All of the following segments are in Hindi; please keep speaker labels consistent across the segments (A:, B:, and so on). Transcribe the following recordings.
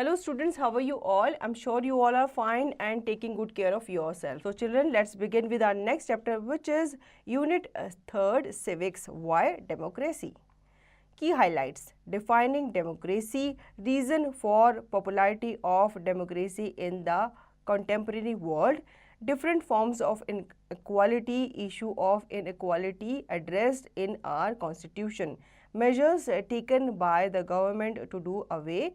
A: Hello students, how are you all? I'm sure you all are fine and taking good care of yourself. So children, let's begin with our next chapter, which is Unit 3rd Civics. Why Democracy? Key highlights: defining democracy, reason for popularity of democracy in the contemporary world, different forms of inequality, issue of inequality addressed in our constitution, measures taken by the government to do away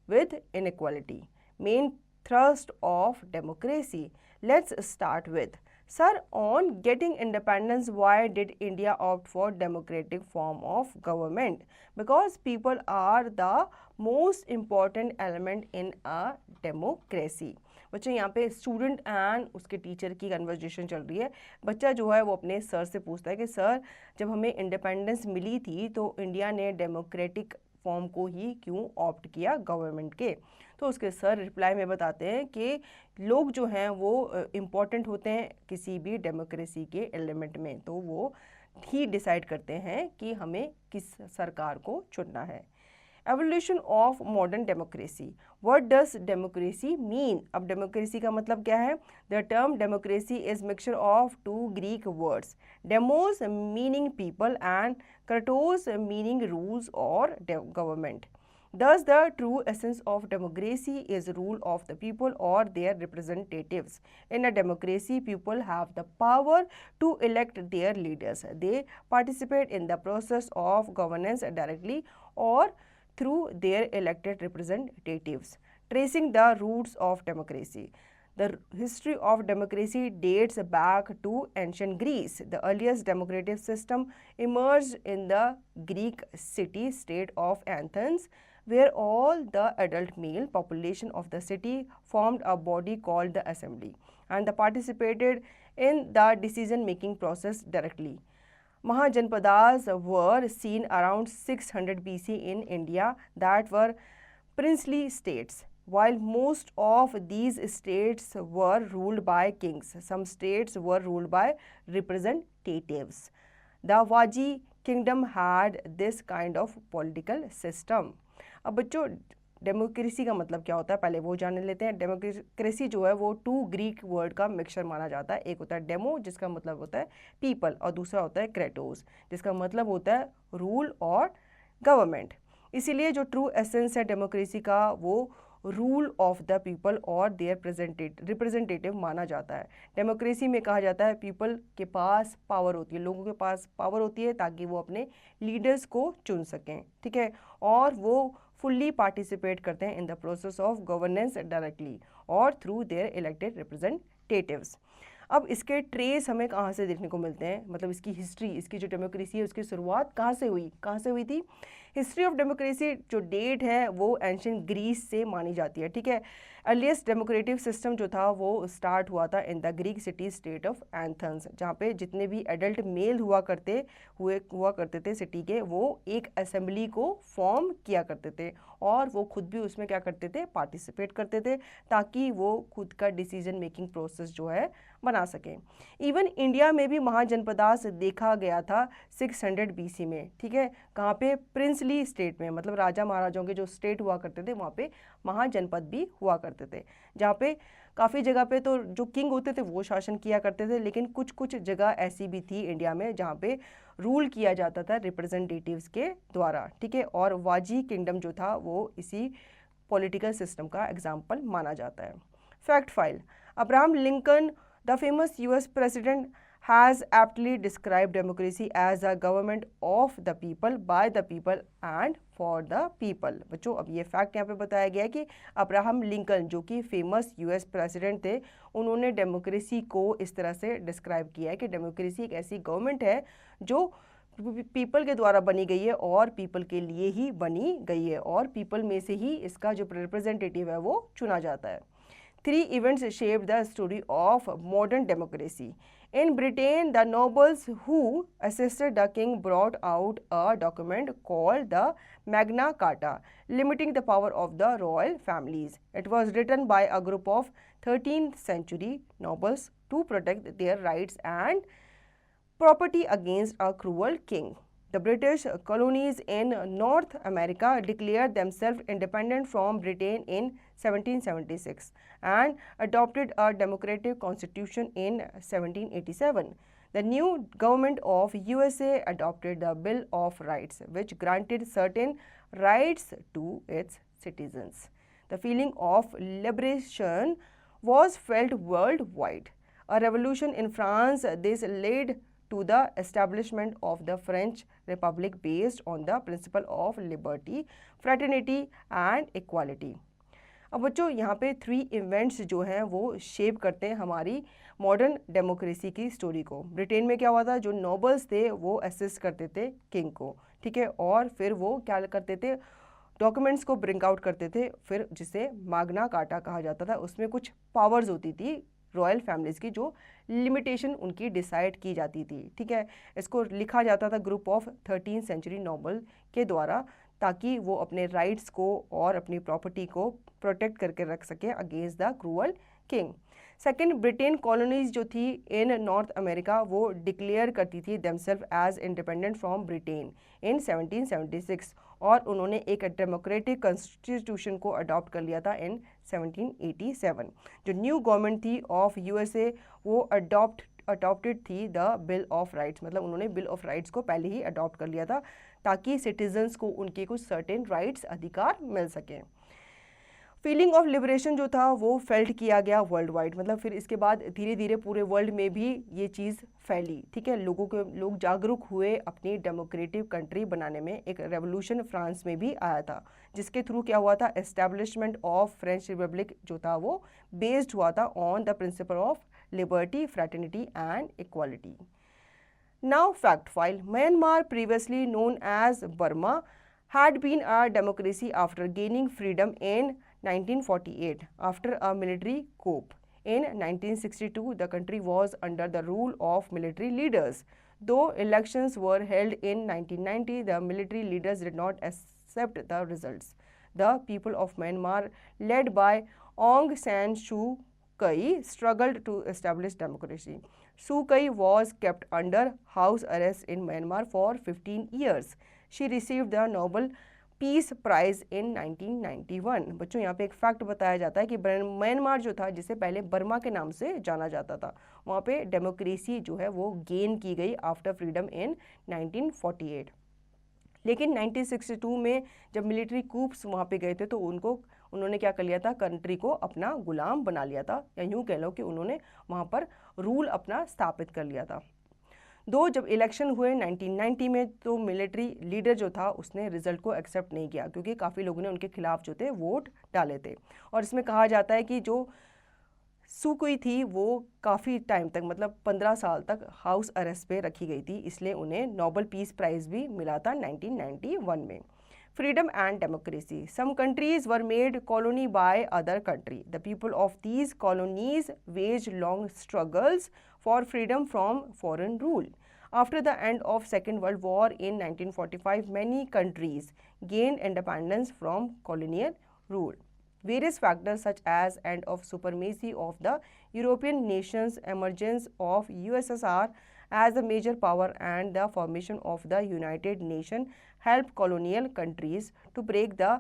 A: with inequality. Main thrust of democracy. Let's start with, sir, on getting independence, why did India opt for democratic form of government? Because people are the most important element in a democracy. बच्चों यहाँ पे स्टूडेंट एंड उसके टीचर की कन्वर्जेशन चल रही है। बच्चा जो है वो अपने सर से पूछता है कि सर, जब हमें इंडिपेंडेंस मिली थी तो इंडिया ने डेमोक्रेटिक फॉर्म को ही क्यों ऑप्ट किया गवर्नमेंट के? तो उसके सर रिप्लाई में बताते हैं कि लोग जो हैं वो इम्पॉर्टेंट होते हैं किसी भी डेमोक्रेसी के एलिमेंट में, तो वो ही डिसाइड करते हैं कि हमें किस सरकार को चुनना है। Evolution of modern democracy, what does democracy mean? अब डेमोक्रेसी का मतलब क्या है? The term democracy is mixture of two Greek words, demos meaning people and kratos meaning rules or government. Thus the true essence of democracy is rule of the people or their representatives. In a democracy, people have the power to elect their leaders. They participate in the process of governance directly or through their elected representatives. Tracing the roots of democracy. The history of democracy dates back to ancient Greece. The earliest democratic system emerged in the Greek city-state of Athens, where all the adult male population of the city formed a body called the assembly and participated in the decision-making process directly. Mahajanpadas were seen around 600 BC in India that were princely states. While most of these states were ruled by kings, some states were ruled by representatives. The Vaji kingdom had this kind of political system. अब बच्चों डेमोक्रेसी का मतलब क्या होता है पहले वो जान लेते हैं। डेमोक्रेसी जो है वो टू ग्रीक वर्ड का मिक्सचर माना जाता है। एक होता है डेमो जिसका मतलब होता है पीपल और दूसरा होता है क्रेटोस जिसका मतलब होता है रूल और गवर्नमेंट। इसीलिए जो ट्रू एसेंस है डेमोक्रेसी का वो रूल ऑफ द पीपल और देयर रिप्रेजेंटेटिव माना जाता है। डेमोक्रेसी में कहा जाता है पीपल के पास पावर होती है, लोगों के पास पावर होती है ताकि वो अपने लीडर्स को चुन सकें, ठीक है, और वो फुल्ली पार्टिसिपेट करते हैं in the process of governance directly और थ्रू देयर इलेक्टेड रिप्रेजेंटेटिव्स। अब इसके ट्रेस हमें कहाँ से देखने को मिलते हैं, मतलब इसकी हिस्ट्री, इसकी जो डेमोक्रेसी है उसकी शुरुआत कहाँ से हुई थी? हिस्ट्री ऑफ डेमोक्रेसी जो डेट है वो एंशियंट ग्रीस से मानी जाती है, ठीक है। अर्लीस्ट डेमोक्रेटिक सिस्टम जो था वो स्टार्ट हुआ था in the Greek city state of Athens, जहाँ पे जितने भी एडल्ट मेल हुआ करते थे सिटी के, वो एक असेंबली को फॉर्म किया करते थे और वो खुद भी उसमें क्या करते थे, पार्टिसिपेट करते थे ताकि वो खुद का डिसीजन मेकिंग प्रोसेस जो है बना सकें। इवन इंडिया में भी महाजनपदास देखा गया था 600 BC में, ठीक है। कहाँ पे? प्रिंसली स्टेट में, मतलब राजा महाराजाओं के जो स्टेट हुआ करते थे वहाँ पे महाजनपद भी हुआ करते थे, जहाँ पे काफ़ी जगह पे तो जो किंग होते थे वो शासन किया करते थे, लेकिन कुछ जगह ऐसी भी थी इंडिया में जहाँ पे रूल किया जाता था रिप्रेजेंटेटिव्स के द्वारा, ठीक है। और वाजी किंगडम जो था वो इसी पॉलिटिकल सिस्टम का एग्जाम्पल माना जाता है। Fact file, Abraham Lincoln the famous US president has aptly described democracy as a government of the people, by the people and for the people। बच्चों अब ये फैक्ट यहाँ पे बताया गया है कि अब्राहम लिंकन जो कि फेमस US प्रेसिडेंट थे, उन्होंने डेमोक्रेसी को इस तरह से डिस्क्राइब किया है कि डेमोक्रेसी एक ऐसी गवर्नमेंट है जो पीपल के द्वारा बनी गई है और पीपल के लिए ही बनी गई है और पीपल में से ही इसका जो रिप्रेजेंटेटिव है वो चुना जाता है। 3 events shaped the story of modern democracy. In Britain, the nobles who assisted the king brought out a document called the Magna Carta, limiting the power of the royal families. It was written by a group of 13th century nobles to protect their rights and property against a cruel king. The British colonies in North America declared themselves independent from Britain in 1776 and adopted a democratic constitution in 1787. The new government of USA adopted the Bill of Rights, which granted certain rights to its citizens. The feeling of liberation was felt worldwide. A revolution in France, this led to the establishment of the French Republic based on the principle of liberty, fraternity and equality. अब बच्चों यहाँ पे 3 इवेंट्स जो हैं वो शेप करते हैं हमारी मॉडर्न डेमोक्रेसी की स्टोरी को। ब्रिटेन में क्या हुआ था, जो नोबल्स थे वो असिस्ट करते थे किंग को, ठीक है, और फिर वो क्या करते थे, डॉक्यूमेंट्स को ब्रिंक आउट करते थे, फिर जिसे माग्ना कार्टा कहा जाता था। उसमें कुछ पावर्स होती थी रॉयल फैमिलीज़ की, जो लिमिटेशन उनकी डिसाइड की जाती थी, ठीक है। इसको लिखा जाता था group of 13th century Nobel के द्वारा, ताकि वो अपने राइट्स को और अपनी प्रॉपर्टी को प्रोटेक्ट करके रख सके against the cruel king. Second, Britain colonies जो थी इन नॉर्थ अमेरिका वो डिक्लेयर करती थी themselves as independent from Britain in 1776 और उन्होंने एक डेमोक्रेटिक कॉन्स्टिट्यूशन को अडॉप्ट कर लिया था इन 1787। जो न्यू गवर्नमेंट थी ऑफ यूएसए वो अडॉप्टेड थी द बिल ऑफ राइट्स, मतलब उन्होंने बिल ऑफ राइट्स को पहले ही अडॉप्ट कर लिया था ताकि सिटीजन्स को उनके कुछ सर्टेन राइट्स अधिकार मिल सकें। फीलिंग ऑफ लिबरेशन जो था वो फेल्ट किया गया वर्ल्ड वाइड, मतलब फिर इसके बाद धीरे धीरे पूरे वर्ल्ड में भी ये चीज़ फैली, ठीक है। लोग जागरूक हुए अपनी डेमोक्रेटिक कंट्री बनाने में। एक रेवोल्यूशन फ्रांस में भी आया था जिसके थ्रू क्या हुआ था, एस्टैब्लिशमेंट ऑफ फ्रेंच रिपब्लिक जो था वो बेस्ड हुआ था on the principle of liberty, fraternity and equality. Now fact file. Myanmar, previously known as Burma, had been a democracy after gaining freedom in 1948 after a military coup. In 1962, the country was under the rule of military leaders. Though elections were held in 1990, the military leaders did not accept the results. The people of Myanmar, led by Aung San Suu Kyi, struggled to establish democracy. Suu Kyi was kept under house arrest in Myanmar for 15 years. She received the Nobel Peace Prize in 1991. बच्चों यहाँ पे एक फैक्ट बताया जाता है कि म्यांमार जो था, जिसे पहले बर्मा के नाम से जाना जाता था, वहाँ पे डेमोक्रेसी जो है वो गेन की गई आफ्टर फ्रीडम इन 1948। लेकिन 1962 में जब मिलिट्री कूप्स वहाँ पे गए थे तो उन्होंने क्या कर लिया था, कंट्री को अपना गुलाम बना लिया था, या यूँ कह लो कि उन्होंने वहाँ पर रूल अपना स्थापित कर लिया था। दो जब इलेक्शन हुए 1990 में तो मिलिट्री लीडर जो था उसने रिजल्ट को एक्सेप्ट नहीं किया, क्योंकि काफ़ी लोगों ने उनके खिलाफ जो थे वोट डाले थे। और इसमें कहा जाता है कि जो सू की थी वो काफ़ी टाइम तक, मतलब 15 साल तक हाउस अरेस्ट पे रखी गई थी, इसलिए उन्हें नोबेल पीस प्राइज़ भी मिला था 1991 में। Freedom and democracy. Some countries were made colony by other country. The people of these colonies waged long struggles for freedom from foreign rule. After the end of Second World War in 1945, many countries gained independence from colonial rule. Various factors such as end of supremacy of the European nations, emergence of USSR as a major power and the formation of the United Nations helped colonial countries to break the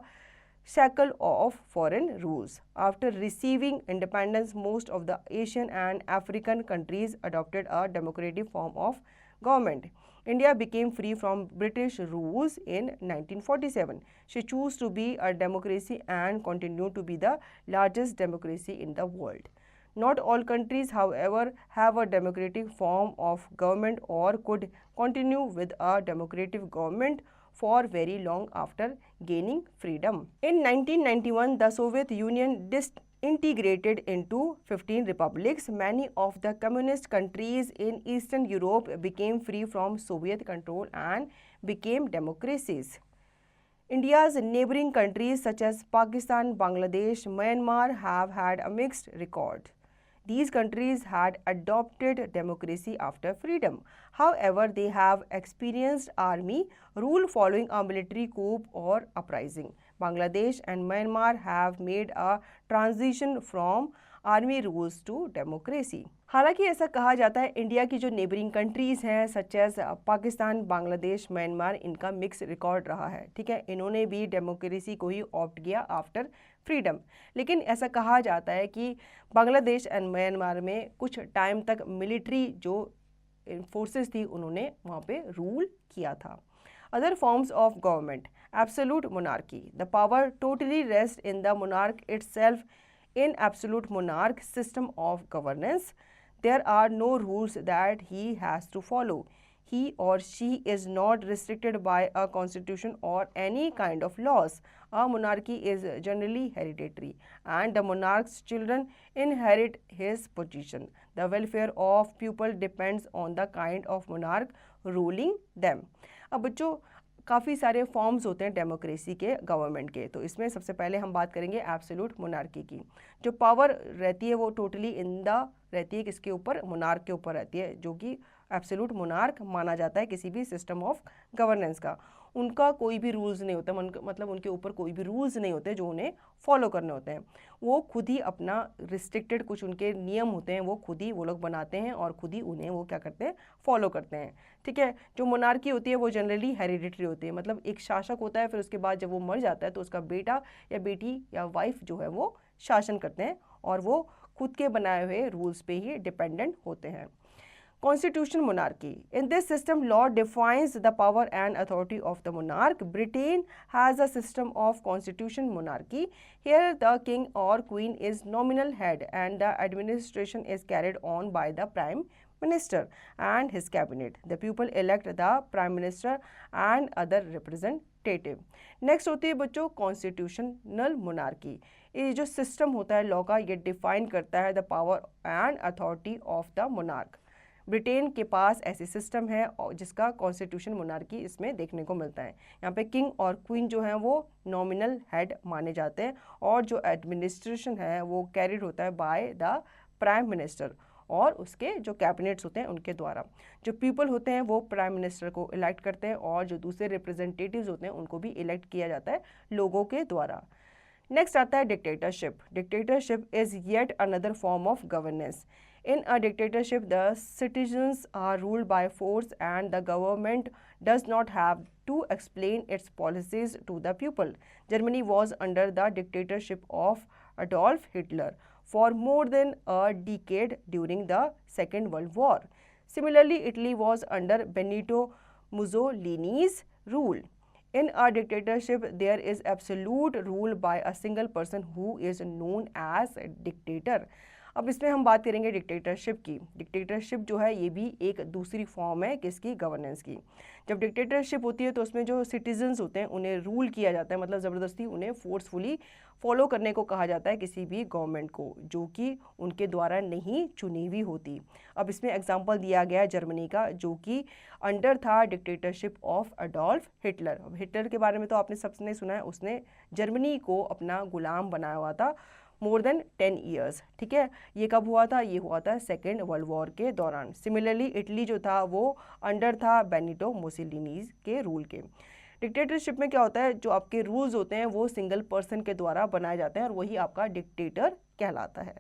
A: shackle of foreign rules. After receiving independence, most of the Asian and African countries adopted a democratic form of government. India became free from British rules in 1947. She chose to be a democracy and continued to be the largest democracy in the world. Not all countries, however, have a democratic form of government or could continue with a democratic government for very long after gaining freedom. In 1991, the Soviet Union disintegrated into 15 republics. Many of the communist countries in Eastern Europe became free from Soviet control and became democracies. India's neighboring countries such as Pakistan, Bangladesh, Myanmar have had a mixed record. These countries had adopted democracy after freedom. However, they have experienced army rule following a military coup or uprising. Bangladesh and Myanmar have made a transition from army rules to democracy. हालांकि ऐसा कहा जाता है इंडिया की जो नेबरिंग कंट्रीज़ हैं such as Pakistan, Bangladesh, Myanmar, इनका मिक्स रिकॉर्ड रहा है। ठीक है, इन्होंने भी डेमोक्रेसी को ही ऑप्ट किया आफ्टर फ्रीडम। लेकिन ऐसा कहा जाता है कि बांग्लादेश एंड म्यांमार में कुछ टाइम तक मिलिट्री जो फोर्सेस थी उन्होंने वहाँ पे रूल किया था। Other forms of government, absolute monarchy, the power totally rest in the monarch itself. In absolute monarch system of governance, there are no rules that he has to follow. He or she is not restricted by a constitution or any kind of laws. A monarchy is generally hereditary, and the monarch's children inherit his position. The welfare of people depends on the kind of monarch ruling them. अब बच्चों काफ़ी सारे फॉर्म्स होते हैं डेमोक्रेसी के, गवर्नमेंट के। तो इसमें सबसे पहले हम बात करेंगे एब्सोल्यूट मोनार्की की। जो पावर रहती है वो टोटली इन द रहती है किसके ऊपर, मोनार्क के ऊपर रहती है, जो कि एब्सोल्यूट मोनार्क माना जाता है किसी भी सिस्टम ऑफ गवर्नेंस का। उनका कोई भी रूल्स नहीं होता, मतलब उनके ऊपर कोई भी रूल्स नहीं होते जो उन्हें फॉलो करने होते हैं। वो खुद ही अपना रिस्ट्रिक्टेड कुछ उनके नियम होते हैं, वो खुद ही वो लोग बनाते हैं और खुद ही उन्हें वो क्या करते हैं, फॉलो करते हैं। ठीक है, जो मोनार्की होती है वो जनरली हेरिडिटरी होती है, मतलब एक शासक होता है, फिर उसके बाद जब वो मर जाता है तो उसका बेटा या बेटी या वाइफ जो है वो शासन करते हैं और वो खुद के बनाए हुए रूल्स पे ही डिपेंडेंट होते हैं। Constitution monarchy. In this system, law defines the power and authority of the monarch. Britain has a system of constitution monarchy. Here, the king or queen is nominal head, and the administration is carried on by the prime minister and his cabinet. The people elect the prime minister and other representative. Next होती है बच्चों कॉन्स्टिट्यूशनल मोनार्की। ये जो सिस्टम होता है लॉ का, ये डिफाइन करता है the power and authority of the monarch. Britain के पास ऐसी सिस्टम है जिसका कॉन्स्टिट्यूशन मोनार्की इसमें देखने को मिलता है। यहाँ पे किंग और क्वीन जो हैं वो नॉमिनल हेड माने जाते हैं और जो एडमिनिस्ट्रेशन है वो कैरिड होता है बाय द प्राइम मिनिस्टर और उसके जो कैबिनेट्स होते हैं उनके द्वारा। जो पीपल होते हैं वो प्राइम मिनिस्टर को इलेक्ट करते हैं और जो दूसरे रिप्रेजेंटेटिव्स होते हैं उनको भी इलेक्ट किया जाता है लोगों के द्वारा। नेक्स्ट आता है dictatorship. Dictatorship is yet another form of governance. In a dictatorship, the citizens are ruled by force and the government does not have to explain its policies to the people. Germany was under the dictatorship of Adolf Hitler for more than a decade during the Second World War. Similarly, Italy was under Benito Mussolini's rule. In a dictatorship, there is absolute rule by a single person who is known as a dictator. अब इसमें हम बात करेंगे डिक्टेटरशिप की। डिक्टेटरशिप जो है ये भी एक दूसरी फॉर्म है किसकी, गवर्नेंस की। जब डिक्टेटरशिप होती है तो उसमें जो सिटीजन्स होते हैं उन्हें रूल किया जाता है, मतलब ज़बरदस्ती उन्हें फोर्सफुली फॉलो करने को कहा जाता है किसी भी गवर्नमेंट को जो कि उनके द्वारा नहीं चुनी हुई होती। अब इसमें एग्जांपल दिया गया है जर्मनी का जो कि अंडर था डिक्टेटरशिप ऑफ अडोल्फ हिटलर। अब हिटलर के बारे में तो आपने सबने सुना है, उसने जर्मनी को अपना गुलाम बनाया हुआ था मोर देन 10 ईयर्स। ठीक है, ये कब हुआ था, ये हुआ था सेकेंड वर्ल्ड वॉर के दौरान। सिमिलरली इटली जो था वो अंडर था बेनिटो मुसोलिनी के रूल के। डिक्टेटरशिप में क्या होता है, जो आपके रूल्स होते हैं वो सिंगल पर्सन के द्वारा बनाए जाते हैं और वही आपका डिक्टेटर कहलाता है।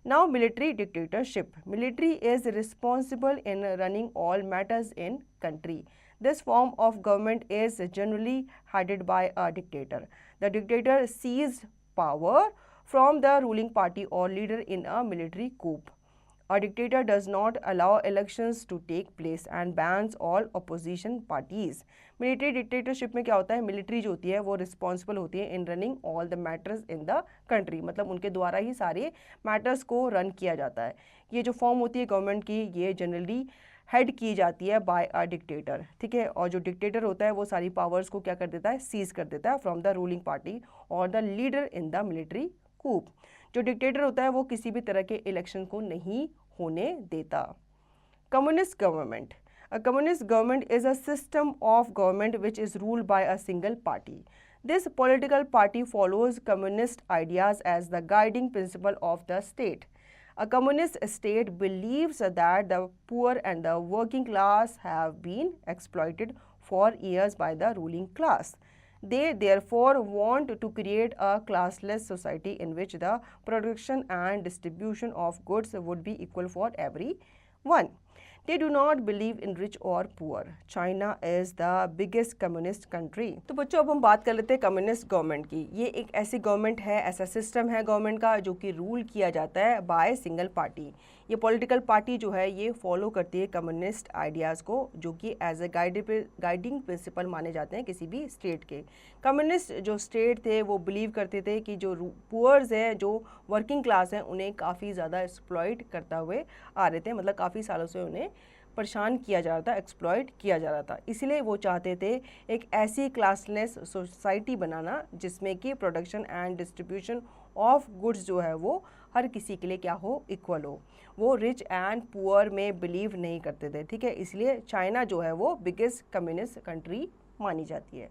A: Now military dictatorship. Military is responsible in running all matters in country. This form of government is generally headed by a dictator. The dictator seized power from the ruling party or leader in a military coup. A dictator does not allow elections to take place and bans all opposition parties. Military dictatorship में क्या होता है, मिलिट्री जो होती है वो रिस्पॉन्सिबल होती है इन running all the matters in the country, मतलब उनके द्वारा ही सारे मैटर्स को रन किया जाता है। ये जो फॉर्म होती है गवर्नमेंट की ये जनरली हेड की जाती है बाय अ डिक्टेटर। ठीक है, और जो डिक्टेटर होता है वो सारी पावर्स को क्या कर देता है, सीज कर देता है फ्रॉम द रूलिंग पार्टी और the leader in the military coup. जो डिक्टेटर होता है वो किसी भी तरह के इलेक्शन को नहीं होने देता। Communist government. A communist government is a system of government which is ruled by a single party. This political party follows communist ideas as the guiding principle of the state. A communist state believes that the poor and the working class have been exploited for years by the ruling class. They therefore want to create a classless society in which the production and distribution of goods would be equal for everyone. They do not believe in rich or poor. China is the biggest communist country. तो बच्चों अब हम बात कर लेते हैं कम्युनिस्ट गवर्नमेंट की। ये एक ऐसी गवर्नमेंट है, ऐसा सिस्टम है गवर्नमेंट का जो कि रूल किया जाता है बाय सिंगल पार्टी। ये पॉलिटिकल पार्टी जो है ये फॉलो करती है कम्युनिस्ट आइडियाज़ को, जो कि एज ए गाइडिंग प्रिंसिपल माने जाते हैं किसी भी स्टेट के। कम्युनिस्ट जो स्टेट थे वो बिलीव करते थे कि जो पुअर्स हैं, जो वर्किंग क्लास हैं, उन्हें काफ़ी ज़्यादा एक्सप्लॉइट करता हुए आ रहे थे, मतलब काफ़ी सालों से उन्हें परेशान किया जा रहा था, एक्सप्लॉइट किया जा रहा था। इसीलिए वो चाहते थे एक ऐसी क्लासलेस सोसाइटी बनाना जिसमें कि production and distribution of goods जो है वो हर किसी के लिए क्या हो, इक्वल हो। वो रिच एंड पुअर में बिलीव नहीं करते थे, ठीक है। इसलिए चाइना जो है वो बिगेस्ट कम्युनिस्ट कंट्री मानी जाती है।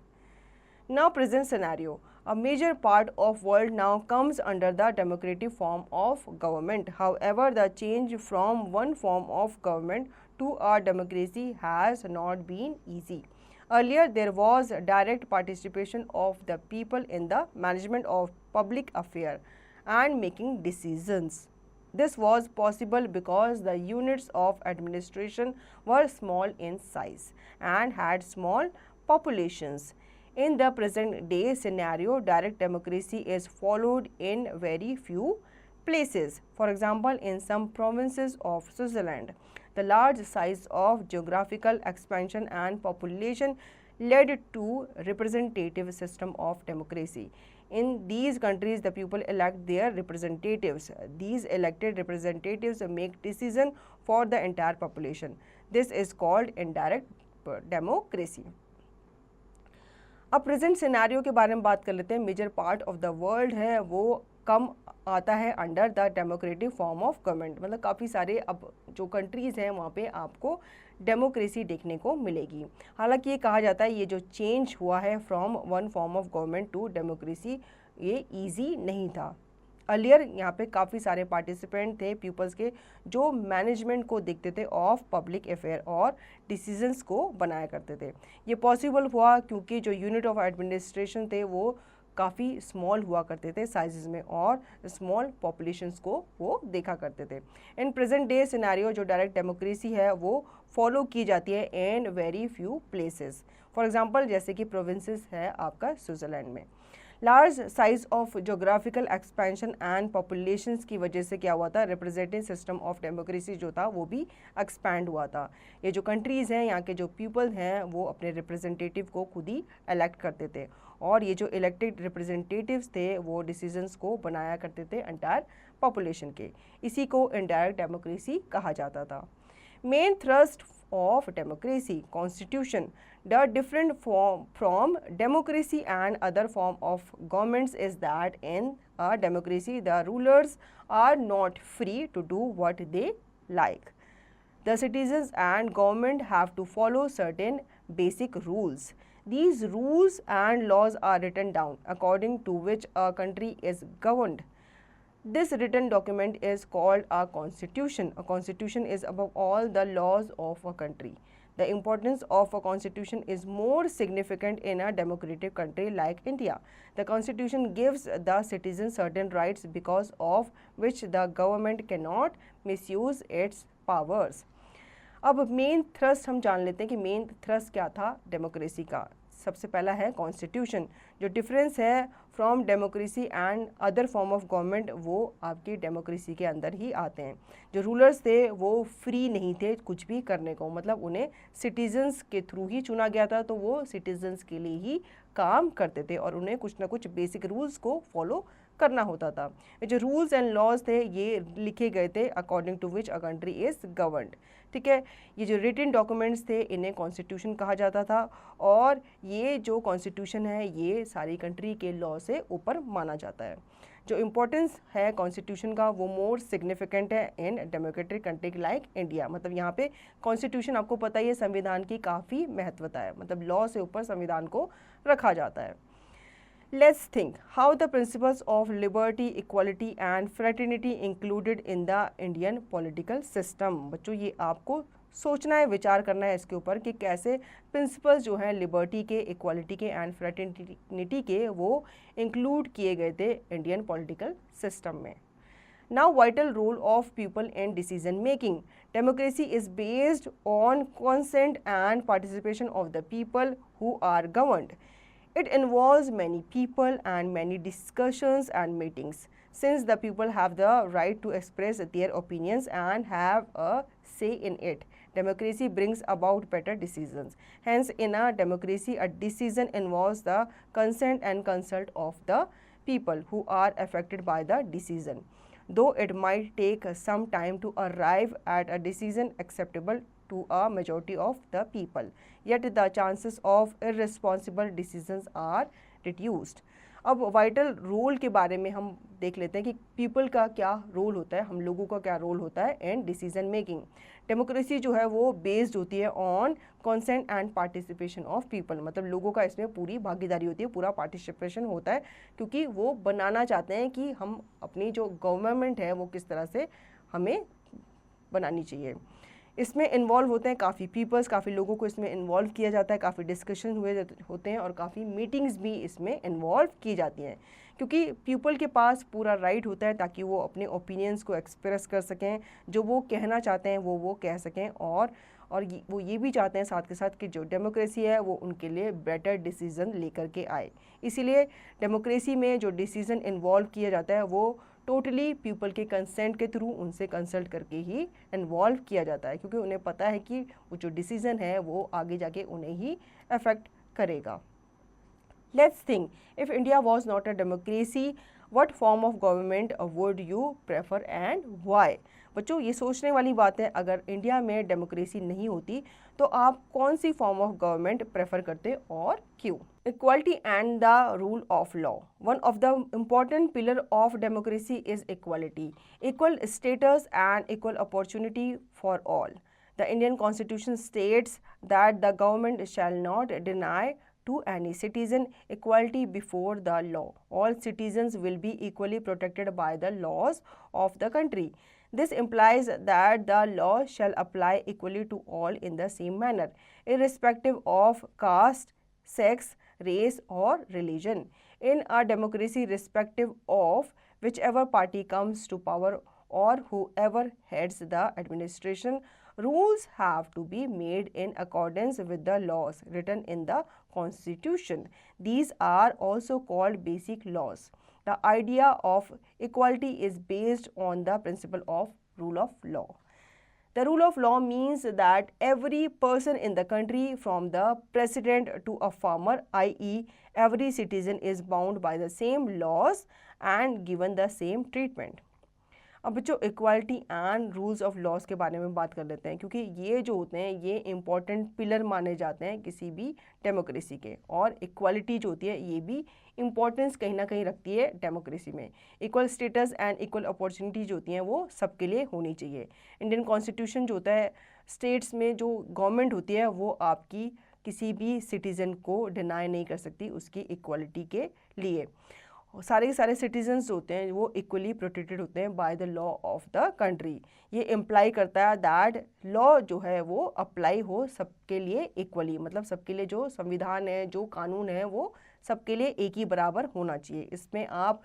A: Now present scenario, a major part of world now comes under the democratic form of government. However, the change from one form of government to a democracy has not been easy. Earlier, there was direct participation of the people in the management of public affairs and making decisions. This was possible because the units of administration were small in size and had small populations. In the present day scenario, direct democracy is followed in very few places. For example, in some provinces of Switzerland, the large size of geographical expansion and population led to representative system of democracy. In these countries, the people elect their representatives. These elected representatives make decisions for the entire population. This is called indirect democracy. अब प्रेजेंट सिनेरियो के बारे में बात कर लेते हैं। Major part of the world है वो कम आता है under the democratic form of government, मतलब काफ़ी सारे अब जो कंट्रीज़ हैं वहाँ पे आपको डेमोक्रेसी देखने को मिलेगी। हालांकि ये कहा जाता है ये जो चेंज हुआ है from one form of government to democracy ये ईजी नहीं था। अर्लियर यहाँ पे काफ़ी सारे पार्टिसिपेंट थे पीपल्स के जो मैनेजमेंट को देखते थे ऑफ पब्लिक अफेयर और डिसीजंस को बनाया करते थे। ये पॉसिबल हुआ क्योंकि जो यूनिट ऑफ एडमिनिस्ट्रेशन थे वो काफ़ी स्मॉल हुआ करते थे साइजेस में और स्मॉल पॉपुलेशंस को वो देखा करते थे। इन प्रेजेंट डे सिनेरियो जो डायरेक्ट डेमोक्रेसी है वो फॉलो की जाती है in very few places. For example जैसे कि प्रोविंसेस है आपका स्विट्ज़रलैंड में। Large size of geographical expansion and populations की वजह से क्या हुआ था, रिप्रेजेंटेटिव सिस्टम ऑफ डेमोक्रेसी जो था वो भी एक्सपैंड हुआ था। ये जो कंट्रीज़ हैं यहाँ के जो पीपल हैं वो अपने रिप्रेजेंटेटिव को खुद ही इलेक्ट करते थे और ये जो इलेक्टेड रिप्रेजेंटेटिव्स थे वो डिसीजंस को बनाया करते थे एंटायर पॉपुलेशन के। इसी को इनडायरेक्ट डेमोक्रेसी कहा जाता था। Main thrust of democracy constitution the different from democracy and other form of governments is that in a democracy the rulers are not free to do what they like. The citizens and government have to follow certain basic rules. These rules and laws are written down according to which a country is governed. This written document is called a constitution. A constitution is above all the laws of a country. The importance of a constitution is more significant in a democratic country like India. The constitution gives the citizens certain rights because of which the government cannot misuse its powers. अब मेन थ्रस्ट हम जान लेते हैं कि मेन थ्रस्ट क्या था डेमोक्रेसी का। सबसे पहला है कॉन्स्टिट्यूशन। जो डिफरेंस है from democracy and other form of government वो आपकी डेमोक्रेसी के अंदर ही आते हैं। जो रूलर्स थे वो फ्री नहीं थे कुछ भी करने को, मतलब उन्हें सिटीजन्स के थ्रू ही चुना गया था, तो वो सिटीजन्स के लिए ही काम करते थे और उन्हें कुछ ना कुछ बेसिक रूल्स को फॉलो करना होता था। ये जो रूल्स एंड लॉज थे ये लिखे गए थे according to which a country is governed, ठीक है। ये जो रिटन डॉक्यूमेंट्स थे इन्हें कॉन्स्टिट्यूशन कहा जाता था और ये जो कॉन्स्टिट्यूशन है ये सारी कंट्री के लॉ से ऊपर माना जाता है। जो इम्पोर्टेंस है कॉन्स्टिट्यूशन का वो मोर सिग्निफिकेंट है in democratic country like India. मतलब यहाँ पे कॉन्स्टिट्यूशन आपको पता ही है संविधान की काफ़ी महत्वता है, मतलब लॉ से ऊपर संविधान को रखा जाता है। Let's think how the principles of liberty, equality and fraternity included in the Indian political system. बच्चों ये आपको सोचना है, विचार करना है इसके ऊपर कि कैसे प्रिंसिपल्स जो हैं लिबर्टी के, इक्वालिटी के एंड फ्रेटर्निटी के वो इंक्लूड किए गए थे इंडियन पॉलिटिकल सिस्टम में. Now, vital role of people in decision making. Democracy is based on consent and participation of the people who are governed. It involves many people and many discussions and meetings. Since the people have the right to express their opinions and have a say in it, democracy brings about better decisions. Hence, in a democracy, a decision involves the consent and consult of the people who are affected by the decision. Though it might take some time to arrive at a decision acceptable to a majority of the people, yet the chances of irresponsible decisions are reduced. अब वाइटल रोल के बारे में हम देख लेते हैं कि पीपल का क्या रोल होता है, हम लोगों का क्या रोल होता है इन डिसीजन मेकिंग. डेमोक्रेसी जो है वो बेस्ड होती है on consent and participation of people, मतलब लोगों का इसमें पूरी भागीदारी होती है, पूरा पार्टिसिपेशन होता है, क्योंकि वो बनाना चाहते हैं कि हम अपनी जो गवर्नमेंट है वो किस तरह से हमें बनानी चाहिए. इसमें इन्वॉल्व होते हैं काफ़ी पीपल्स, काफ़ी लोगों को इसमें इन्वॉल्व किया जाता है, काफ़ी डिस्कशन होते हैं और काफ़ी मीटिंग्स भी इसमें इन्वॉल्व की जाती हैं, क्योंकि पीपल के पास पूरा राइट होता है ताकि वो अपने ओपिनियंस को एक्सप्रेस कर सकें, जो वो कहना चाहते हैं वो कह सकें, और वो ये भी चाहते हैं साथ के साथ कि जो डेमोक्रेसी है वो उनके लिए बेटर डिसीज़न लेकर के आए. इसीलिए डेमोक्रेसी में जो डिसीज़न इन्वॉल्व किया जाता है वो टोटली पीपल के कंसेंट के थ्रू, उनसे कंसल्ट करके ही इन्वॉल्व किया जाता है, क्योंकि उन्हें पता है कि वो जो डिसीज़न है वो आगे जाके उन्हें ही अफेक्ट करेगा. Let's think, if India was not a democracy, what form of government would you prefer and why. बच्चों, ये सोचने वाली बात है, अगर इंडिया में डेमोक्रेसी नहीं होती तो आप कौन सी फॉर्म ऑफ गवर्नमेंट प्रेफर करते और क्यों. Equality and the rule of law. One of the important pillar of democracy is equality, equal status and equal opportunity for all. The Indian Constitution states that the government shall not deny to any citizen equality before the law. All citizens will be equally protected by the laws of the country. This implies that the law shall apply equally to all in the same manner, irrespective of caste, sex, race or religion. In a democracy, irrespective of whichever party comes to power or whoever heads the administration, rules have to be made in accordance with the laws written in the Constitution. These are also called basic laws. The idea of equality is based on the principle of rule of law. The rule of law means that every person in the country, from the president to a farmer, i.e., every citizen is bound by the same laws and given the same treatment. अब बच्चों, equality and rules of laws के बारे में बात कर लेते हैं, क्योंकि ये जो होते हैं ये इंपॉर्टेंट पिलर माने जाते हैं किसी भी डेमोक्रेसी के, और इक्वालिटी जो होती है ये भी इंपॉर्टेंस कहीं ना कहीं रखती है डेमोक्रेसी में. Equal status and equal opportunity जो होती हैं वो सबके लिए होनी चाहिए. इंडियन कॉन्स्टिट्यूशन जो होता है, स्टेट्स में जो गवर्नमेंट होती है वो आपकी किसी भी सिटीज़न को डिनाई नहीं कर सकती उसकी इक्वालिटी के लिए. सारे के सारे सिटीजन्स होते हैं वो इक्वली प्रोटेक्टेड होते हैं by the law of the country. ये इम्प्लाई करता है दैट लॉ जो है वो अप्लाई हो सबके लिए इक्वली, मतलब सबके लिए जो संविधान है, जो कानून है वो सबके लिए एक ही बराबर होना चाहिए. इसमें आप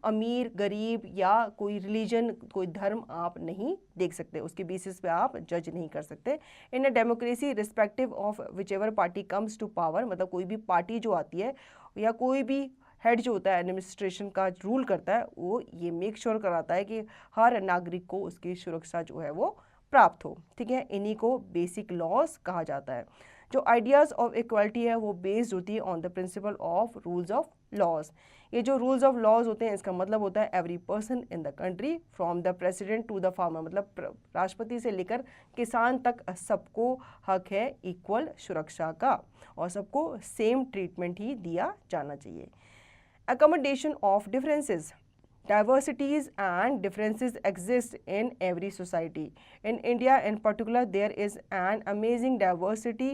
A: अमीर गरीब या कोई रिलीजन, कोई धर्म आप नहीं देख सकते, उसके बेसिस पे आप जज नहीं कर सकते. In a democracy, respective of whichever party comes to power, मतलब कोई भी पार्टी जो आती है या कोई भी हेड जो होता है एडमिनिस्ट्रेशन का रूल करता है, वो ये मेक श्योर कराता है कि हर नागरिक को उसकी सुरक्षा जो है वो प्राप्त हो. ठीक है, इन्हीं को बेसिक लॉज कहा जाता है. जो आइडियाज़ ऑफ इक्वालिटी है वो बेस्ड होती है on the principle of rules of laws. ये जो रूल्स ऑफ लॉज होते हैं इसका मतलब होता है every person in the country, from the president to the farmer, मतलब राष्ट्रपति से लेकर किसान तक सबको हक है इक्वल सुरक्षा का और सबको सेम ट्रीटमेंट ही दिया जाना चाहिए. Accommodation of differences. Diversities and differences exist in every society. In India in particular, there is an amazing diversity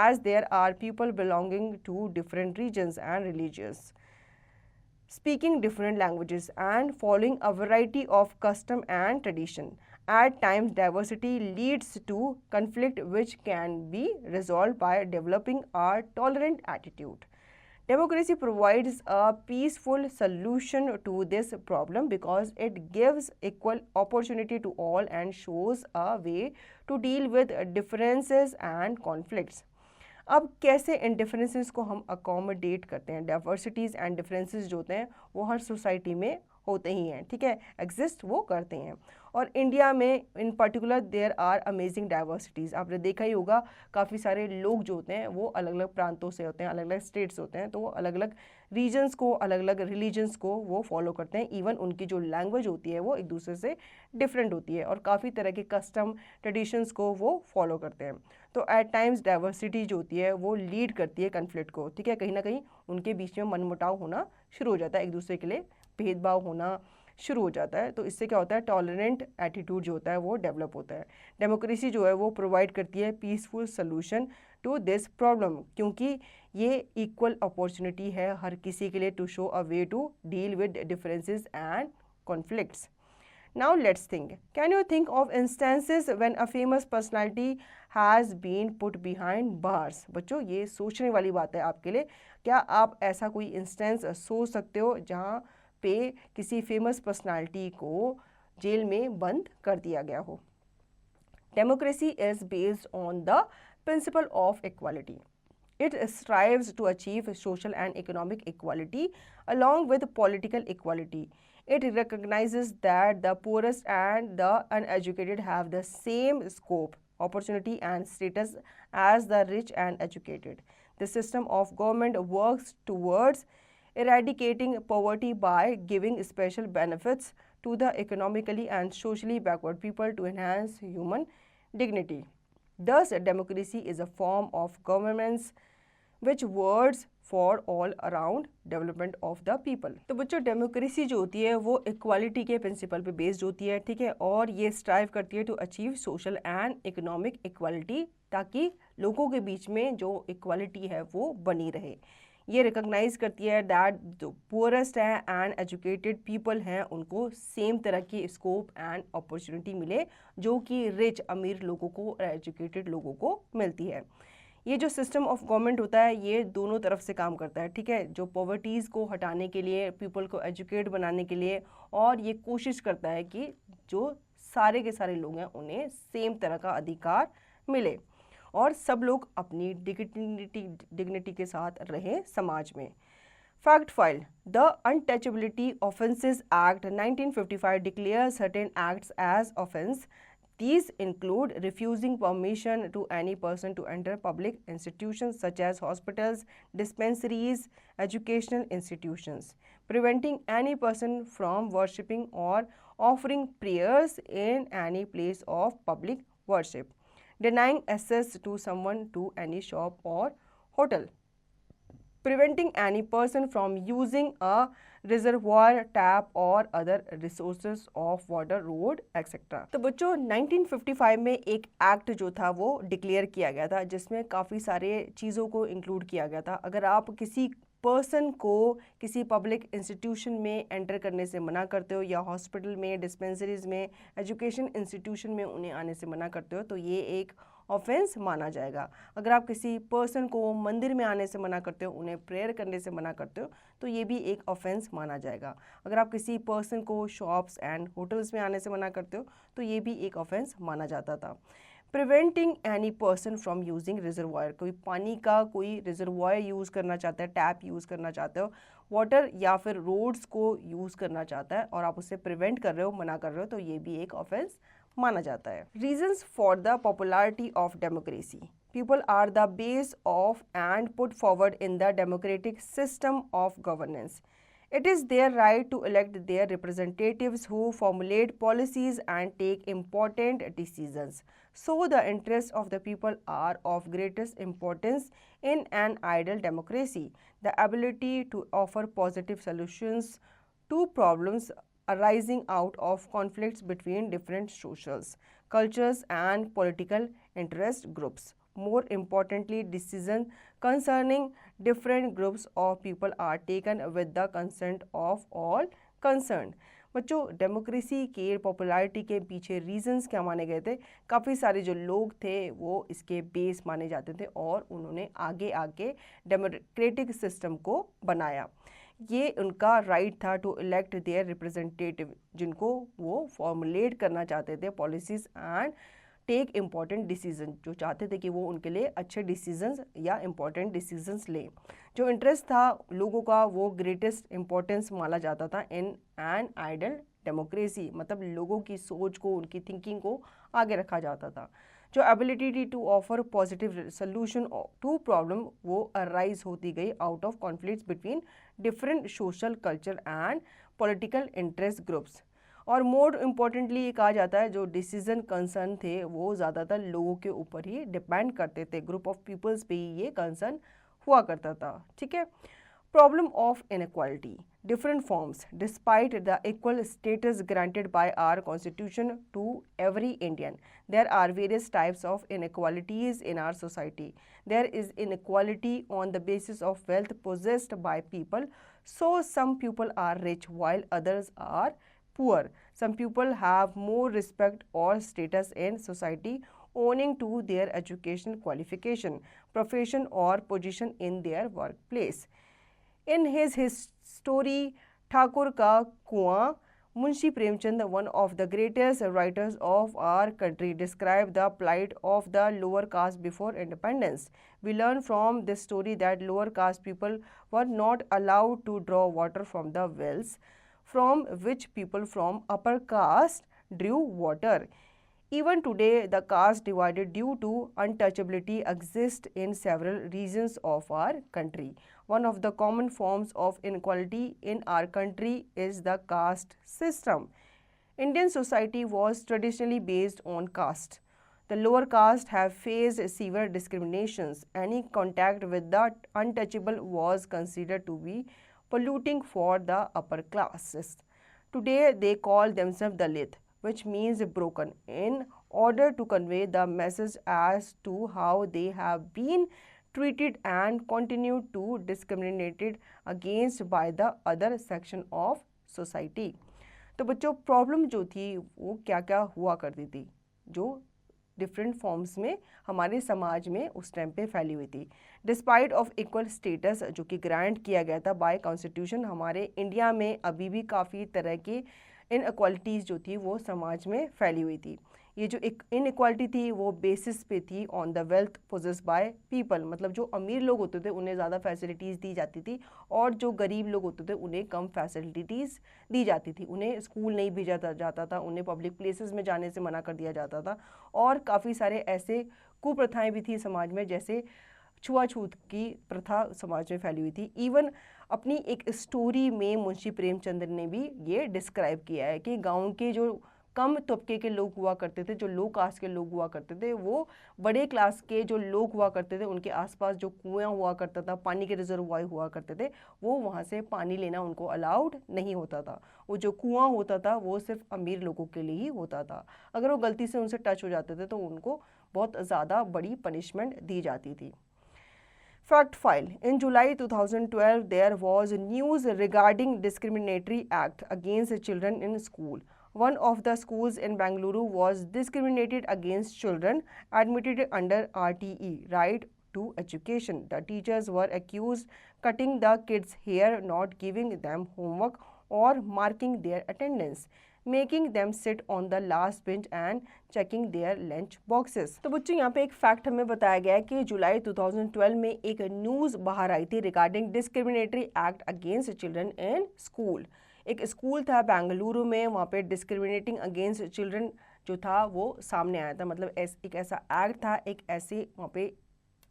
A: as there are people belonging to different regions and religions, speaking different languages and following a variety of custom and tradition. At times, diversity leads to conflict which can be resolved by developing a tolerant attitude. Democracy provides a peaceful solution to this problem because it gives equal opportunity to all and shows a way to deal with differences and conflicts. अब कैसे इन डिफरेंसेस को हम अकोमोडेट करते हैं? डाइवर्सिटीज़ एंड डिफरेंसेस जो होते हैं वो हर सोसाइटी में होते ही हैं, ठीक है, एग्जिस्ट वो करते हैं। और इंडिया में in particular there are amazing diversities. आपने देखा ही होगा काफ़ी सारे लोग जो होते हैं वो अलग अलग प्रांतों से होते हैं, अलग अलग स्टेट्स होते हैं, तो वो अलग अलग रीजन्स को, अलग अलग रिलीजन्स को वो फॉलो करते हैं। इवन उनकी जो लैंग्वेज होती है वो एक दूसरे से डिफरेंट होती है और काफ़ी तरह के कस्टम ट्रेडिशंस को वो फॉलो करते हैं। तो एट टाइम्स डाइवर्सिटी जो होती है वो लीड करती है कन्फ्लिक्ट को, ठीक है, कहीं ना कहीं उनके बीच में मनमुटाव होना शुरू हो जाता है, एक दूसरे के लिए भेदभाव होना शुरू हो जाता है। तो इससे क्या होता है, टॉलरेंट एटीट्यूड जो होता है वो डेवलप होता है। डेमोक्रेसी जो है वो प्रोवाइड करती है peaceful solution to this problem, क्योंकि ये इक्वल अपॉर्चुनिटी है हर किसी के लिए to show a way to deal with differences and conflicts. Now let's think. Can you think of instances when a famous personality has been put behind bars? बच्चों ये सोचने वाली बात है आपके लिए। क्या आप ऐसा कोई इंस्टेंस सोच सकते हो जहाँ पे किसी फेमस पर्सनालिटी को जेल में बंद कर दिया गया हो? Democracy is based on the principle of equality. It strives to achieve social and economic equality along with political equality. It recognizes that the poorest and the uneducated have the same scope, opportunity, and status as the rich and educated. The system of government works towards eradicating poverty by giving special benefits to the economically and socially backward people to enhance human dignity. Thus, democracy is a form of governance which works for all around development of the people. तो बच्चों डेमोक्रेसी जो होती है वो इक्वालिटी के प्रिंसिपल पे बेस्ड होती है, ठीक है, और ये स्ट्राइव करती है to achieve social and economic equality, ताकि लोगों के बीच में जो इक्वालिटी है वो बनी रहे। ये रिकॉग्नाइज करती है दैट जो पुअरेस्ट है एंड एजुकेटेड पीपल हैं उनको सेम तरह की स्कोप एंड अपॉर्चुनिटी मिले जो कि रिच अमीर लोगों को और एजुकेटेड लोगों को मिलती है। ये जो सिस्टम ऑफ गवर्नमेंट होता है ये दोनों तरफ से काम करता है, ठीक है, जो पॉवर्टीज़ को हटाने के लिए, पीपल को एजुकेट बनाने के लिए, और ये कोशिश करता है कि जो सारे के सारे लोग हैं उन्हें सेम तरह का अधिकार मिले और सब लोग अपनी डिग्निटी के साथ रहें समाज में। Fact file. The untouchability offences act 1955 declare certain acts as offence. These include refusing permission to any person to enter public institutions such as hospitals, dispensaries, educational institutions, preventing any person from worshipping or offering prayers in any place of public worship, denying access to someone to any shop or hotel, preventing any person from using a reservoir, tap और other resources of water, road etcetera. तो बच्चों 1955 में एक एक्ट जो था वो डिक्लेयर किया गया था जिसमें काफ़ी सारे चीज़ों को इंक्लूड किया गया था। अगर आप किसी पर्सन को किसी पब्लिक इंस्टीट्यूशन में एंटर करने से मना करते हो या हॉस्पिटल में, डिस्पेंसरीज में, एजुकेशन इंस्टीट्यूशन में उन्हें आने से मना करते हो तो ये एक ऑफेंस माना जाएगा। अगर आप किसी पर्सन को मंदिर में आने से मना करते हो, उन्हें प्रेयर करने से मना करते हो तो ये भी एक ऑफेंस माना जाएगा। अगर आप किसी पर्सन को शॉप्स एंड होटल्स में आने से मना करते हो तो ये भी एक ऑफेंस माना जाता था। Preventing any person from using reservoir, कोई पानी का कोई रिजर्वायर यूज़ करना चाहता है, टैप यूज़ करना चाहते हो, वाटर या फिर रोड्स को यूज़ करना चाहता है और आप उससे प्रिवेंट कर रहे हो, मना कर रहे हो तो ये भी एक ऑफेंस माना जाता है। Reasons for the popularity of democracy. People are the base of and put forward in the democratic system of governance. It is their right to elect their representatives who formulate policies and take important decisions. So the interests of the people are of greatest importance in an ideal democracy. The ability to offer positive solutions to problems arising out of conflicts between different socials, cultures and political interest groups. More importantly, decisions concerning different groups of people are taken with the consent of all concerned. बच्चों डेमोक्रेसी के पॉपुलैरिटी के पीछे रीजंस क्या माने गए थे? काफ़ी सारे जो लोग थे वो इसके बेस माने जाते थे और उन्होंने आगे आगे डेमोक्रेटिक सिस्टम को बनाया। ये उनका राइट था टू इलेक्ट देयर रिप्रेजेंटेटिव, जिनको वो फॉर्मुलेट करना चाहते थे policies and take important decision, जो चाहते थे कि वो उनके लिए अच्छे डिसीजंस या इम्पॉर्टेंट डिसीजंस लें। जो इंटरेस्ट था लोगों का वो ग्रेटेस्ट इम्पॉर्टेंस माना जाता था इन एन आइडल डेमोक्रेसी, मतलब लोगों की सोच को, उनकी थिंकिंग को आगे रखा जाता था। जो ability to offer positive solution to problem वो अराइज होती गई out of conflicts between different social culture and political interest groups. और मोर इम्पॉर्टेंटली ये कहा जाता है जो डिसीजन कंसर्न थे वो ज़्यादातर लोगों के ऊपर ही डिपेंड करते थे, ग्रुप ऑफ पीपल्स पे ही ये कंसर्न हुआ करता था। ठीक है। Problem of inequality, different forms despite the equal status granted by our constitution to every Indian, there are various types of inequalities in our society. There is inequality on the basis of wealth possessed by people. So some people are rich while others are poor. Some people have more respect or status in society owing to their education qualification, profession or position in their workplace. In his story Thakur का कुआं, Munshi Premchand, one of the greatest writers of our country, described the plight of the lower caste before independence. We learn from this story that lower caste people were not allowed to draw water from the wells from which people from upper caste drew water. Even today, the caste divided due to untouchability exists in several regions of our country. One of the common forms of inequality in our country is the caste system. Indian society was traditionally based on caste. The lower caste have faced severe discriminations. Any contact with the untouchable was considered to be polluting for the upper classes. Today, they call themselves Dalit, which means broken, in order to convey the message as to how they have been treated and continue to discriminated against by the other section of society. तो बच्चों प्रॉब्लम जो थी वो क्या क्या हुआ करती थी जो डिफरेंट फॉर्म्स में हमारे समाज में उस टाइम पे फैली हुई थी। डिस्पाइट ऑफ इक्वल स्टेटस जो कि ग्रांट किया गया था बाय कॉन्स्टिट्यूशन, हमारे इंडिया में अभी भी काफ़ी तरह की इनइक्वालिटीज़ जो थी वो समाज में फैली हुई थी। ये जो एक इनइक्वालिटी थी वो बेसिस पे थी on the wealth possess by people, मतलब जो अमीर लोग होते थे उन्हें ज़्यादा फैसिलिटीज़ दी जाती थी और जो गरीब लोग होते थे उन्हें कम फैसिलिटीज़ दी जाती थी। उन्हें स्कूल नहीं भेजा जाता था, उन्हें पब्लिक प्लेसेस में जाने से मना कर दिया जाता था और काफ़ी सारे ऐसे कुप्रथाएँ भी थी समाज में, जैसे छुआछूत की प्रथा समाज में फैली हुई थी। इवन अपनी एक स्टोरी में मुंशी प्रेमचंद ने भी ये डिस्क्राइब किया है कि गांव के जो कम तबके के लोग हुआ करते थे, जो लो कास्ट के लोग हुआ करते थे, वो बड़े क्लास के जो लोग हुआ करते थे उनके आसपास जो कुआं हुआ करता था, पानी के रिजर्वायर हुआ करते थे, वो वहाँ से पानी लेना उनको अलाउड नहीं होता था। वो जो कुआं होता था वो सिर्फ अमीर लोगों के लिए ही होता था। अगर वो गलती से उनसे टच हो जाते थे तो उनको बहुत ज़्यादा बड़ी पनिशमेंट दी जाती थी। Fact file. In July 2012, there was news regarding discriminatory act against children in school. One of the schools in Bangalore was discriminated against children admitted under RTE, Right to Education. The teachers were accused cutting the kids' hair, not giving them homework or marking their attendance, making them sit on the last bench and checking their lunch boxes. तो बच्चों यहाँ पे एक फैक्ट हमें बताया गया है कि जुलाई 2012 में एक न्यूज़ बाहर आई थी regarding discriminatory act against children in school. एक स्कूल था बेंगलुरु में, वहाँ पे डिस्क्रिमिनेटिंग अगेंस्ट चिल्ड्रन जो था वो सामने आया था, मतलब एक ऐसा एक्ट था, एक ऐसे वहाँ पे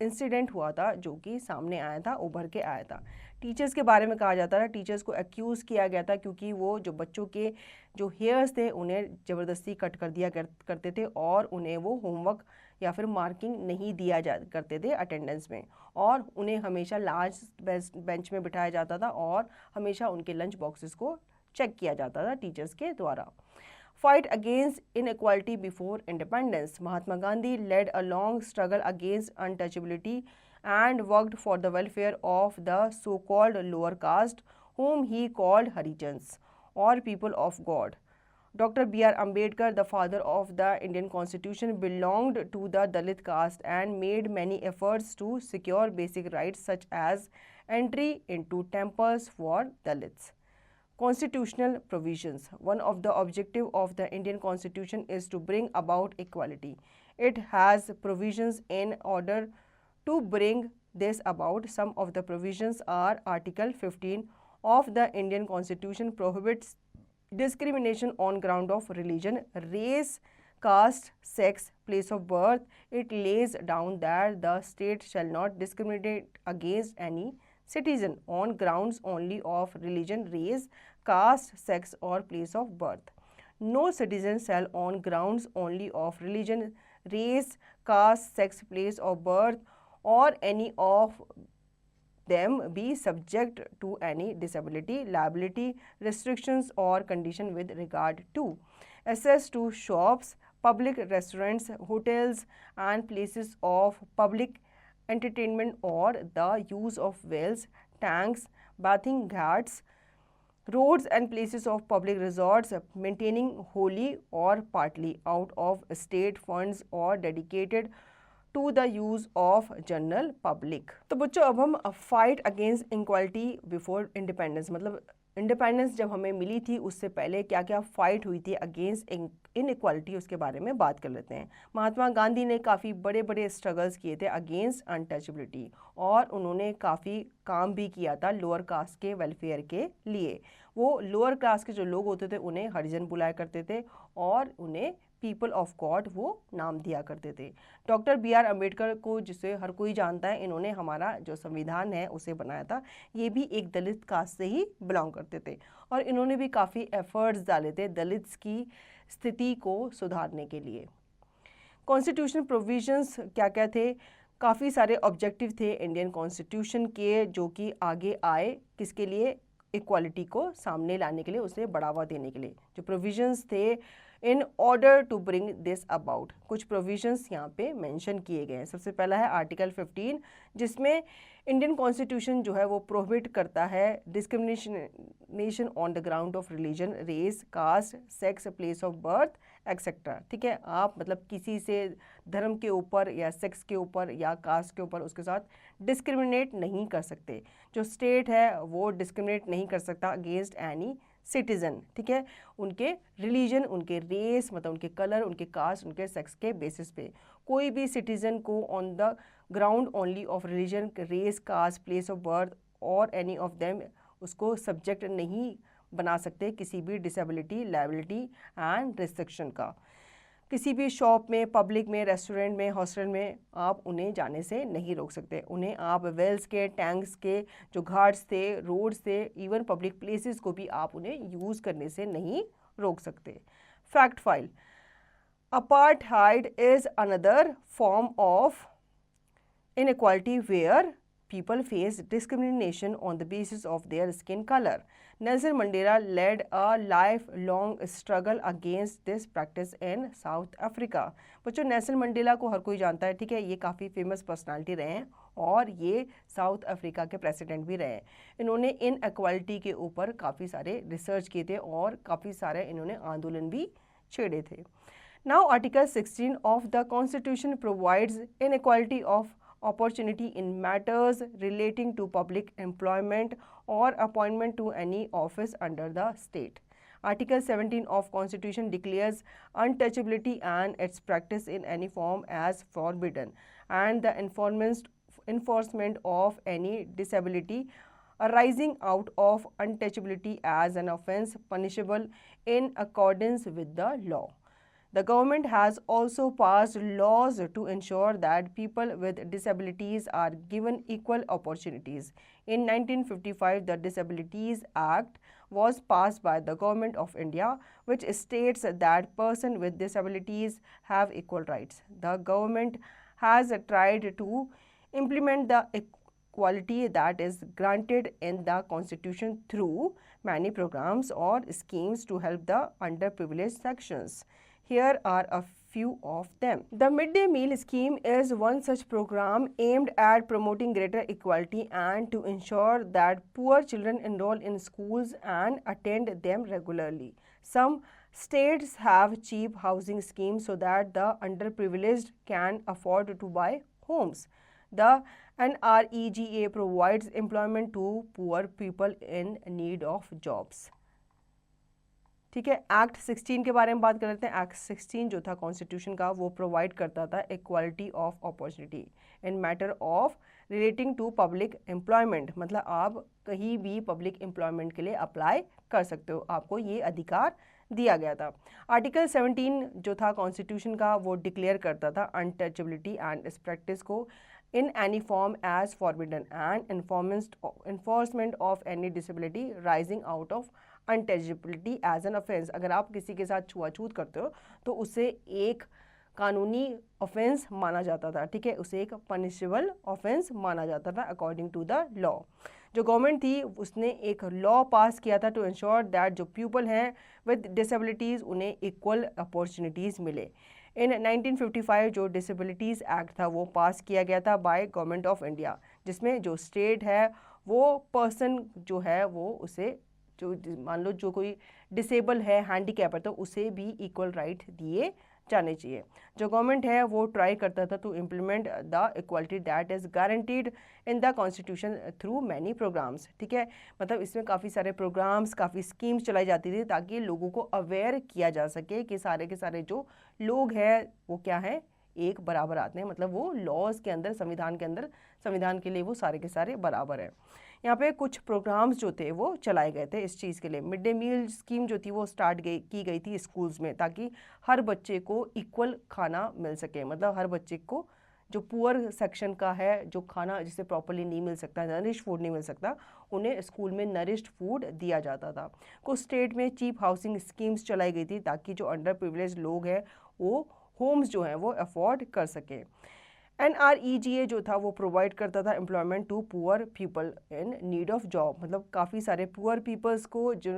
A: इंसिडेंट हुआ था जो कि सामने आया था, उभर के आया था। टीचर्स के बारे में कहा जाता था, टीचर्स को एक्यूज़ किया गया था क्योंकि वो जो बच्चों के जो हेयर्स थे उन्हें ज़बरदस्ती कट कर दिया करते थे और उन्हें वो होमवर्क या फिर मार्किंग नहीं दिया करते थे अटेंडेंस में, और उन्हें हमेशा लास्ट बेंच में बिठाया जाता था और हमेशा उनके लंच बॉक्सेस को चेक किया जाता था टीचर्स के द्वारा। Fight against inequality before independence. Mahatma Gandhi led a long struggle against untouchability and worked for the welfare of the so-called lower caste, whom he called Harijans. or people of God. Dr. B.R. Ambedkar, the father of the Indian Constitution, belonged to the Dalit caste and made many efforts to secure basic rights such as entry into temples for Dalits. Constitutional provisions. One of the objectives of the Indian Constitution is to bring about equality. It has provisions in order to bring this about. Some of the provisions are Article 15 of the Indian Constitution prohibits discrimination on ground of religion, race, caste, sex, place of birth. It lays down that the state shall not discriminate against any citizen on grounds only of religion, race, caste, sex or place of birth. No citizen shall on grounds only of religion, race, caste, sex, place of birth or any of them be subject to any disability, liability, restrictions or condition with regard to access to shops, public restaurants, hotels and places of public entertainment or the use of wells, tanks, bathing ghats, roads and places of public resorts, maintaining wholly or partly out of state funds or dedicated to the use of general public. तो बच्चों अब हम fight against inequality before independence, मतलब इंडिपेंडेंस जब हमें मिली थी उससे पहले क्या क्या फाइट हुई थी अगेंस्ट इनइक्वालिटी, उसके बारे में बात कर लेते हैं। महात्मा गांधी ने काफ़ी बड़े बड़े स्ट्रगल्स किए थे अगेंस्ट अनटचेबिलिटी और उन्होंने काफ़ी काम भी किया था लोअर कास्ट के वेलफेयर के लिए। वो लोअर क्लास के जो लोग होते थे उन्हें हरिजन बुलाया करते थे और उन्हें पीपल ऑफ गॉड वो नाम दिया करते थे। डॉक्टर बी आर अम्बेडकर को, जिसे हर कोई जानता है, इन्होंने हमारा जो संविधान है उसे बनाया था। ये भी एक दलित कास्ट से ही बिलोंग करते थे और इन्होंने भी काफ़ी एफर्ट्स डाले थे दलित्स की स्थिति को सुधारने के लिए। कॉन्स्टिट्यूशन प्रोविजंस क्या क्या थे? काफ़ी सारे ऑब्जेक्टिव थे इंडियन कॉन्स्टिट्यूशन के जो कि आगे आए किसके लिए? इक्वालिटी को सामने लाने के लिए, उसे बढ़ावा देने के लिए। जो प्रोविजंस थे in order to bring this about, कुछ प्रोविजंस यहाँ पे मेंशन किए गए हैं। सबसे पहला है आर्टिकल 15 जिसमें इंडियन कॉन्स्टिट्यूशन जो है वो प्रोहिबिट करता है discrimination on the ground of religion, race, caste, sex, place of birth etcetera. ठीक है, आप मतलब किसी से धर्म के ऊपर या सेक्स के ऊपर या कास्ट के ऊपर उसके साथ डिस्क्रिमिनेट नहीं कर सकते। जो स्टेट है वो डिस्क्रिमिनेट नहीं कर सकता अगेंस्ट एनी सिटीज़न। ठीक है, उनके रिलीजन, उनके रेस, मतलब उनके कलर, उनके कास्ट, उनके सेक्स के बेसिस पे कोई भी सिटीज़न को on the ground only of religion, race, caste, place of birth और एनी ऑफ देम उसको सब्जेक्ट नहीं बना सकते किसी भी डिसेबिलिटी, लायबिलिटी एंड रिस्ट्रिक्शन का। किसी भी शॉप में, पब्लिक में, रेस्टोरेंट में, हॉस्टल में आप उन्हें जाने से नहीं रोक सकते। उन्हें आप वेल्स के, टैंक्स के जो घाट्स थे, रोड्स थे, इवन पब्लिक प्लेसेस को भी आप उन्हें यूज़ करने से नहीं रोक सकते। Fact file, apartheid is another form of inequality where people face discrimination on the basis of their skin color. Nelson Mandela led a lifelong struggle against this practice in South Africa. बच्चों, नेल्सन मंडेला को हर कोई जानता है। ठीक है, ये काफ़ी फेमस पर्सनालिटी रहे हैं और ये साउथ अफ्रीका के प्रेसिडेंट भी रहे हैं। इन्होंने इन एक्वालिटी के ऊपर काफ़ी सारे रिसर्च किए थे और काफ़ी सारे इन्होंने आंदोलन भी छेड़े थे। Now Article 16 of the Constitution provides inequality of opportunity in matters relating to public employment or appointment to any office under the state. Article 17 of Constitution declares untouchability and its practice in any form as forbidden, and the enforcement of any disability arising out of untouchability as an offence punishable in accordance with the law. The government has also passed laws to ensure that people with disabilities are given equal opportunities. In 1955, the Disabilities Act was passed by the Government of India, which states that persons with disabilities have equal rights. The government has tried to implement the equality that is granted in the Constitution through many programs or schemes to help the underprivileged sections. Here are a few of them. The midday meal scheme is one such program aimed at promoting greater equality and to ensure that poor children enroll in schools and attend them regularly. Some states have cheap housing schemes so that the underprivileged can afford to buy homes. The NREGA provides employment to poor people in need of jobs. ठीक है, एक्ट 16 के बारे में बात कर लेते हैं. एक्ट 16 जो था कॉन्स्टिट्यूशन का, वो प्रोवाइड करता था equality of opportunity in matter of relating to public employment. मतलब आप कहीं भी पब्लिक एम्प्लॉयमेंट के लिए अप्लाई कर सकते हो, आपको ये अधिकार दिया गया था. आर्टिकल 17 जो था कॉन्स्टिट्यूशन का, वो डिक्लेयर करता था अनटचेबिलिटी एंड इस प्रैक्टिस को in any form as forbidden and enforcement of any disability rising out of untouchability as an offense. अगर आप किसी के साथ छुआछूत करते हो तो उसे एक कानूनी ऑफेंस माना जाता था. ठीक है, उसे एक पनिशेबल ऑफेंस माना जाता था अकॉर्डिंग टू द लॉ. जो गवर्नमेंट थी उसने एक लॉ पास किया था टू इंश्योर दैट जो पीपल हैं विद डिसेबिलिटीज़ उन्हें इक्वल अपॉर्चुनिटीज़ मिले. इन 1955 जो डिसेबिलिटीज़ एक्ट था वो पास किया गया था बाय गवर्नमेंट ऑफ इंडिया, जिसमें जो स्टेट है वो पर्सन जो है वो उसे जो मान लो जो कोई डिसेबल है, हैंडीकैप है, तो उसे भी इक्वल राइट दिए जाने चाहिए. जो गवर्नमेंट है वो ट्राई करता था to implement the equality that is guaranteed in the constitution through many programmes. ठीक है, मतलब इसमें काफ़ी सारे प्रोग्राम्स, काफ़ी स्कीम्स चलाई जाती थी ताकि लोगों को अवेयर किया जा सके कि सारे के सारे जो लोग हैं वो क्या हैं, एक बराबर आते हैं. मतलब वो लॉज के अंदर, संविधान के अंदर, संविधान के लिए वो सारे के सारे बराबर हैं. यहाँ पे कुछ प्रोग्राम्स जो थे वो चलाए गए थे इस चीज़ के लिए. मिड डे मील स्कीम जो थी वो की गई थी स्कूल्स में ताकि हर बच्चे को इक्वल खाना मिल सके. मतलब हर बच्चे को जो पुअर सेक्शन का है, जो खाना जिसे प्रॉपरली नहीं मिल सकता, नरिश फूड नहीं मिल सकता, उन्हें स्कूल में नरिश्ड फूड दिया जाता था. कुछ स्टेट में चीप हाउसिंग स्कीम्स चलाई गई थी ताकि जो अंडर प्रिविलेज लोग हैं वो होम्स जो हैं वो अफोर्ड कर सके. NREGA जो था वो प्रोवाइड करता था employment to poor people in need of job. मतलब काफ़ी सारे पुअर पीपल्स को जो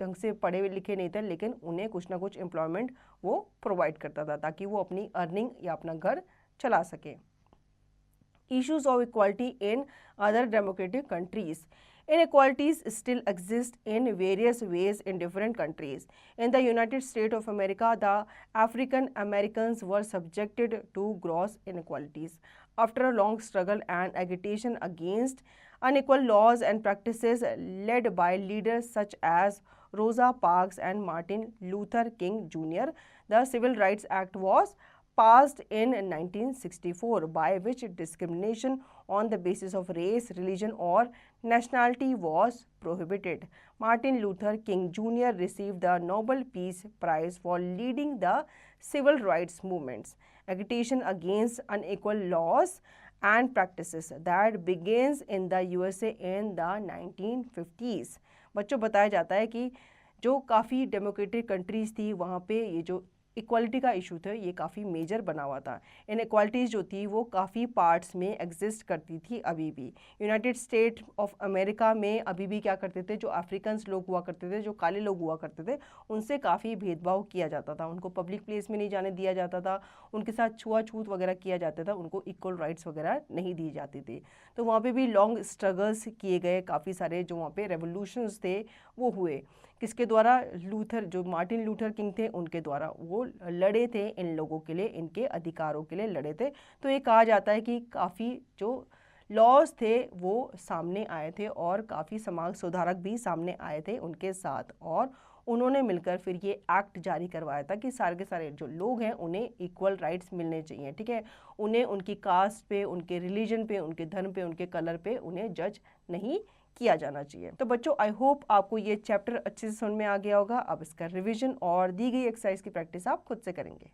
A: ढंग से पढ़े लिखे नहीं थे लेकिन उन्हें कुछ ना कुछ एम्प्लॉयमेंट वो प्रोवाइड करता था ताकि वो अपनी अर्निंग या अपना घर चला सके. Issues of equality in other democratic countries. Inequalities still exist in various ways in different countries. In the United States of America, the African Americans were subjected to gross inequalities. After a long struggle and agitation against unequal laws and practices led by leaders such as Rosa Parks and Martin Luther King Jr., the Civil Rights Act was passed in 1964 by which discrimination on the basis of race, religion or nationality was prohibited. Martin Luther King Jr. received the Nobel Peace Prize for leading the civil rights movements. Agitation against unequal laws and practices that begins in the USA in the 1950s. बच्चों बताया जाता है कि जो काफ़ी डेमोक्रेटिक कंट्रीज़ थी वहाँ पे ये जो इक्वालिटी का इशू था ये काफ़ी मेजर बना हुआ था. इनइक्वालिटीज़ जो थी वो काफ़ी पार्ट्स में एग्जिस्ट करती थी अभी भी. यूनाइटेड स्टेट ऑफ अमेरिका में अभी भी क्या करते थे, जो अफ्रीकन्स लोग हुआ करते थे, जो काले लोग हुआ करते थे, उनसे काफ़ी भेदभाव किया जाता था. उनको पब्लिक प्लेस में नहीं जाने दिया जाता था, उनके साथ छुआछूत वगैरह किया जाता था, उनको इक्वल राइट्स वगैरह नहीं दी जाती थी. तो वहाँ पर भी लॉन्ग स्ट्रगल्स किए गए, काफ़ी सारे जो वहाँ पर रेवोल्यूशंस थे वो हुए. किसके द्वारा? लूथर, जो मार्टिन लूथर किंग थे उनके द्वारा वो लड़े थे, इन लोगों के लिए, इनके अधिकारों के लिए लड़े थे. तो ये कहा जाता है कि काफ़ी जो लॉज थे वो सामने आए थे और काफ़ी समाज सुधारक भी सामने आए थे उनके साथ, और उन्होंने मिलकर फिर ये एक्ट जारी करवाया था कि सारे के सारे जो लोग हैं उन्हें इक्वल राइट्स मिलने चाहिए. ठीक है, उन्हें उनकी कास्ट पे, उनके रिलीजन पे, उनके धर्म पे, उनके कलर पे उन्हें जज नहीं किया जाना चाहिए. तो बच्चों आई होप आपको ये चैप्टर अच्छे से समझ में आ गया होगा. अब इसका रिवीजन और दी गई एक्सरसाइज की प्रैक्टिस आप खुद से करेंगे.